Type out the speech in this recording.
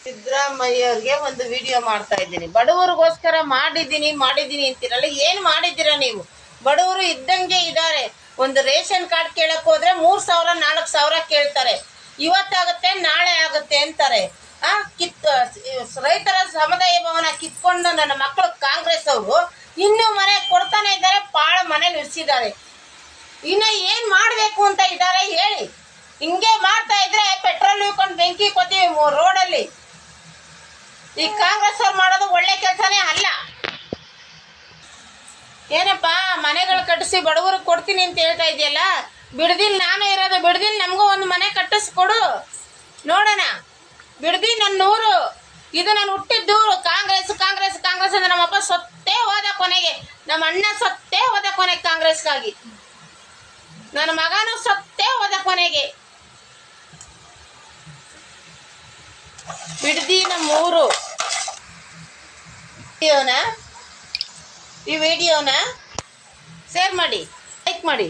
ಸಿದ್ದರಾಮಯ್ಯ ಅವ್ರಿಗೆ ಒಂದು ವಿಡಿಯೋ ಮಾಡ್ತಾ ಇದ್ದೀನಿ. ಬಡವರಿಗೋಸ್ಕರ ಮಾಡಿದ್ದೀನಿ ಅಂತೀರಲ್ಲ, ಏನ್ ಮಾಡಿದ್ದೀರಾ ನೀವು? ಬಡವರು ಇದ್ದಂಗೆ ಇದ್ದಾರೆ. ಒಂದು ರೇಷನ್ ಕಾರ್ಡ್ ಕೇಳಕ್ ಹೋದ್ರೆ 3,000 4,000 ಕೇಳ್ತಾರೆ. ಇವತ್ತಾಗುತ್ತೆ ನಾಳೆ ಆಗುತ್ತೆ ಅಂತಾರೆ. ರೈತರ ಸಮುದಾಯ ಭವನ ಕಿತ್ಕೊಂಡು ನನ್ನ ಮಕ್ಕಳು ಕಾಂಗ್ರೆಸ್ ಅವರು ಇನ್ನೂ ಮನೆ ಕೊಡ್ತಾನೆ ಇದ್ದಾರೆ. ಬಾಳ ಮನೆ ನಿಲ್ಸಿದ್ದಾರೆ. ಇನ್ನ ಏನ್ ಮಾಡ್ಬೇಕು ಅಂತ ಇದ್ದಾರೆ ಹೇಳಿ. ಹಿಂಗೆ ಮಾಡ್ತಾ ಇದ್ರೆ ಪೆಟ್ರೋಲ್ ಇಟ್ಕೊಂಡು ಬೆಂಕಿ ಕೊತ್ತೀವಿ ರೋಡಲ್ಲಿ. ಈ ಕಾಂಗ್ರೆಸ್ ಅವ್ರು ಮಾಡೋದು ಒಳ್ಳೆ ಕೆಲಸನೇ ಅಲ್ಲ. ಏನಪ್ಪಾ ಮನೆಗಳು ಕಟ್ಟಿಸಿ ಬಡವರಿಗೆ ಕೊಡ್ತೀನಿ ಅಂತ ಹೇಳ್ತಾ ಇದೆಯಲ್ಲ, ಬಿಡದಿಲ್ ನಾನು ಇರೋದು, ಬಿಡದಿಲ್ ನಮಗೂ ಒಂದು ಮನೆ ಕಟ್ಟಿಸ್ಕೊಡು ನೋಡೋಣ. ಬಿಡದಿ ನನ್ನ ಊರು, ಇದು ನಾನು ಹುಟ್ಟಿದ್ದು. ಕಾಂಗ್ರೆಸ್ ಕಾಂಗ್ರೆಸ್ ಕಾಂಗ್ರೆಸ್ ಅಂದ್ರೆ ನಮ್ಮಪ್ಪ ಸತ್ತೇ ಹೋದ ಕೊನೆಗೆ, ನಮ್ಮ ಅಣ್ಣ ಸತ್ತೇ ಹೋದ ಕೊನೆಗೆ ಕಾಂಗ್ರೆಸ್ಗಾಗಿ, ನನ್ನ ಮಗನೂ ಸತ್ತೇ ಹೋದ ಕೊನೆಗೆ. ಬಿಡದಿ ನಮ್ಮೂರು. ಈ ವಿಡಿಯೋನ ಶೇರ್ ಮಾಡಿ, ಲೈಕ್ ಮಾಡಿ.